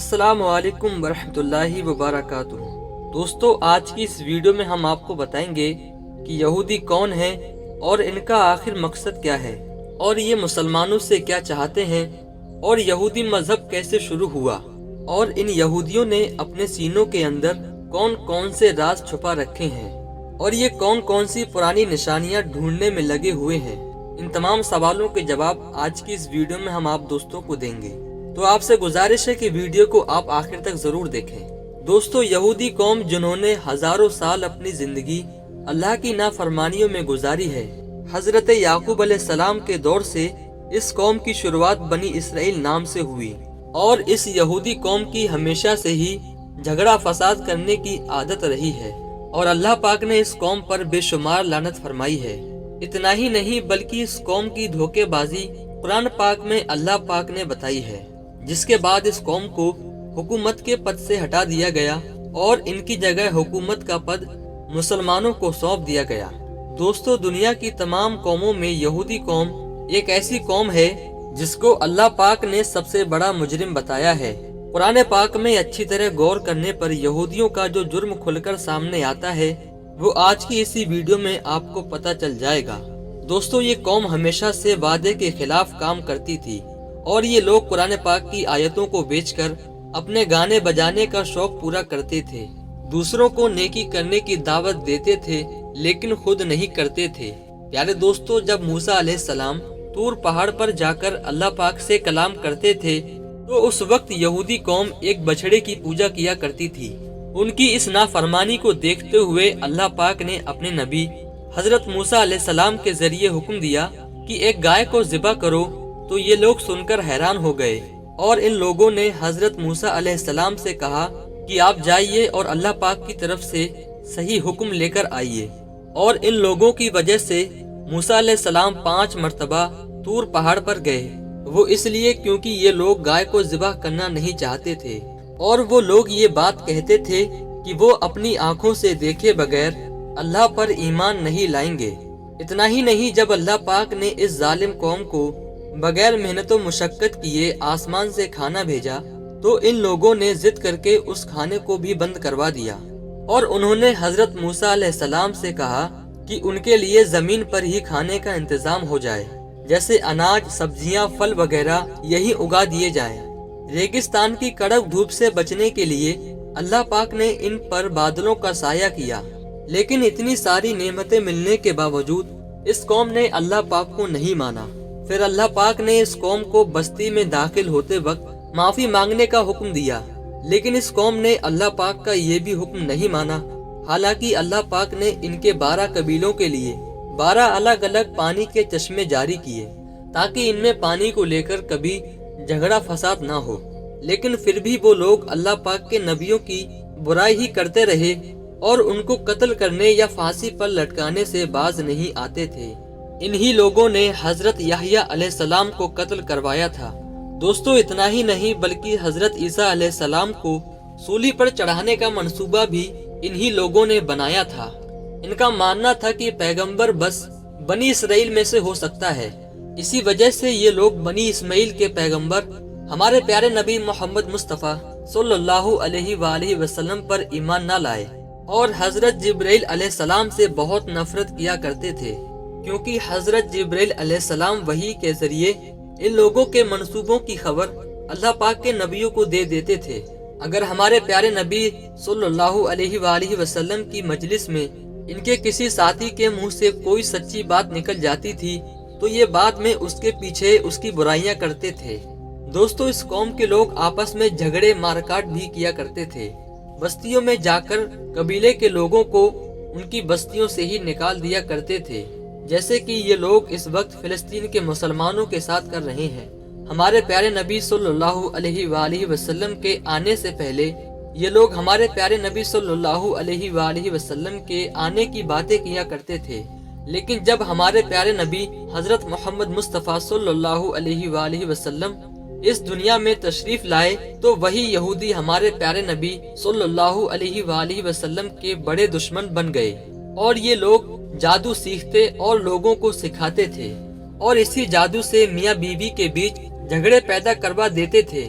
السلام علیکم ورحمۃ اللہ وبرکاتہ۔ دوستو، آج کی اس ویڈیو میں ہم آپ کو بتائیں گے کہ یہودی کون ہیں اور ان کا آخر مقصد کیا ہے، اور یہ مسلمانوں سے کیا چاہتے ہیں، اور یہودی مذہب کیسے شروع ہوا، اور ان یہودیوں نے اپنے سینوں کے اندر کون کون سے راز چھپا رکھے ہیں، اور یہ کون کون سی پرانی نشانیاں ڈھونڈنے میں لگے ہوئے ہیں۔ ان تمام سوالوں کے جواب آج کی اس ویڈیو میں ہم آپ دوستوں کو دیں گے، تو آپ سے گزارش ہے کہ ویڈیو کو آپ آخر تک ضرور دیکھیں۔ دوستو، یہودی قوم جنہوں نے ہزاروں سال اپنی زندگی اللہ کی نافرمانیوں میں گزاری ہے، حضرت یعقوب علیہ السلام کے دور سے اس قوم کی شروعات بنی اسرائیل نام سے ہوئی، اور اس یہودی قوم کی ہمیشہ سے ہی جھگڑا فساد کرنے کی عادت رہی ہے، اور اللہ پاک نے اس قوم پر بے شمار لعنت فرمائی ہے۔ اتنا ہی نہیں بلکہ اس قوم کی دھوکے بازی قرآن پاک میں اللہ پاک نے بتائی ہے، جس کے بعد اس قوم کو حکومت کے پد سے ہٹا دیا گیا اور ان کی جگہ حکومت کا پد مسلمانوں کو سونپ دیا گیا۔ دوستو، دنیا کی تمام قوموں میں یہودی قوم ایک ایسی قوم ہے جس کو اللہ پاک نے سب سے بڑا مجرم بتایا ہے۔ قرآن پاک میں اچھی طرح غور کرنے پر یہودیوں کا جو جرم کھل کر سامنے آتا ہے وہ آج کی اسی ویڈیو میں آپ کو پتہ چل جائے گا۔ دوستو، یہ قوم ہمیشہ سے وعدے کے خلاف کام کرتی تھی، اور یہ لوگ قرآن پاک کی آیتوں کو بیچ کر اپنے گانے بجانے کا شوق پورا کرتے تھے، دوسروں کو نیکی کرنے کی دعوت دیتے تھے لیکن خود نہیں کرتے تھے۔ پیارے دوستو، جب موسیٰ علیہ السلام طور پہاڑ پر جا کر اللہ پاک سے کلام کرتے تھے تو اس وقت یہودی قوم ایک بچھڑے کی پوجا کیا کرتی تھی۔ ان کی اس نافرمانی کو دیکھتے ہوئے اللہ پاک نے اپنے نبی حضرت موسیٰ علیہ السلام کے ذریعے حکم دیا کہ ایک گائے کو ذبح کرو، تو یہ لوگ سن کر حیران ہو گئے، اور ان لوگوں نے حضرت موسیٰ علیہ السلام سے کہا کہ آپ جائیے اور اللہ پاک کی طرف سے صحیح حکم لے کر آئیے۔ اور ان لوگوں کی وجہ سے موسیٰ علیہ السلام 5 مرتبہ طور پہاڑ پر گئے، وہ اس لیے کیونکہ یہ لوگ گائے کو ذبح کرنا نہیں چاہتے تھے، اور وہ لوگ یہ بات کہتے تھے کہ وہ اپنی آنکھوں سے دیکھے بغیر اللہ پر ایمان نہیں لائیں گے۔ اتنا ہی نہیں، جب اللہ پاک نے اس ظالم قوم کو بغیر محنت و مشقت کیے آسمان سے کھانا بھیجا تو ان لوگوں نے ضد کر کے اس کھانے کو بھی بند کروا دیا، اور انہوں نے حضرت موسیٰ علیہ السلام سے کہا کہ ان کے لیے زمین پر ہی کھانے کا انتظام ہو جائے، جیسے اناج، سبزیاں، پھل وغیرہ یہی اگا دیے جائیں۔ ریگستان کی کڑک دھوپ سے بچنے کے لیے اللہ پاک نے ان پر بادلوں کا سایہ کیا، لیکن اتنی ساری نعمتیں ملنے کے باوجود اس قوم نے اللہ پاک کو نہیں مانا۔ پھر اللہ پاک نے اس قوم کو بستی میں داخل ہوتے وقت معافی مانگنے کا حکم دیا، لیکن اس قوم نے اللہ پاک کا یہ بھی حکم نہیں مانا، حالانکہ اللہ پاک نے ان کے 12 قبیلوں کے لیے 12 الگ الگ پانی کے چشمے جاری کیے تاکہ ان میں پانی کو لے کر کبھی جھگڑا فساد نہ ہو، لیکن پھر بھی وہ لوگ اللہ پاک کے نبیوں کی برائی ہی کرتے رہے اور ان کو قتل کرنے یا پھانسی پر لٹکانے سے باز نہیں آتے تھے۔ انہی لوگوں نے حضرت یحییٰ علیہ السلام کو قتل کروایا تھا۔ دوستو، اتنا ہی نہیں بلکہ حضرت عیسیٰ علیہ السلام کو سولی پر چڑھانے کا منصوبہ بھی انہی لوگوں نے بنایا تھا۔ ان کا ماننا تھا کہ پیغمبر بس بنی اسرائیل میں سے ہو سکتا ہے، اسی وجہ سے یہ لوگ بنی اسماعیل کے پیغمبر ہمارے پیارے نبی محمد مصطفیٰ صلی اللہ علیہ وآلہ وسلم پر ایمان نہ لائے، اور حضرت جبرائیل علیہ السلام سے بہت نفرت کیا کرتے تھے، کیونکہ حضرت جبرائیل علیہ السلام وحی کے ذریعے ان لوگوں کے منصوبوں کی خبر اللہ پاک کے نبیوں کو دے دیتے تھے۔ اگر ہمارے پیارے نبی صلی اللہ علیہ وآلہ وسلم کی مجلس میں ان کے کسی ساتھی کے منہ سے کوئی سچی بات نکل جاتی تھی تو یہ بعد میں اس کے پیچھے اس کی برائیاں کرتے تھے۔ دوستو، اس قوم کے لوگ آپس میں جھگڑے مارکاٹ بھی کیا کرتے تھے، بستیوں میں جا کر قبیلے کے لوگوں کو ان کی بستیوں سے ہی نکال دیا کرتے تھے، جیسے کہ یہ لوگ اس وقت فلسطین کے مسلمانوں کے ساتھ کر رہے ہیں۔ ہمارے پیارے نبی صلی اللہ علیہ وآلہ وسلم کے آنے سے پہلے یہ لوگ ہمارے پیارے نبی صلی اللہ علیہ وآلہ وسلم کے آنے کی باتیں کیا کرتے تھے، لیکن جب ہمارے پیارے نبی حضرت محمد مصطفیٰ صلی اللہ علیہ وآلہ وسلم اس دنیا میں تشریف لائے تو وہی یہودی ہمارے پیارے نبی صلی اللہ علیہ وآلہ وسلم کے بڑے دشمن بن گئے، اور یہ لوگ جادو سیکھتے اور لوگوں کو سکھاتے تھے، اور اسی جادو سے میاں بیوی کے بیچ جھگڑے پیدا کروا دیتے تھے۔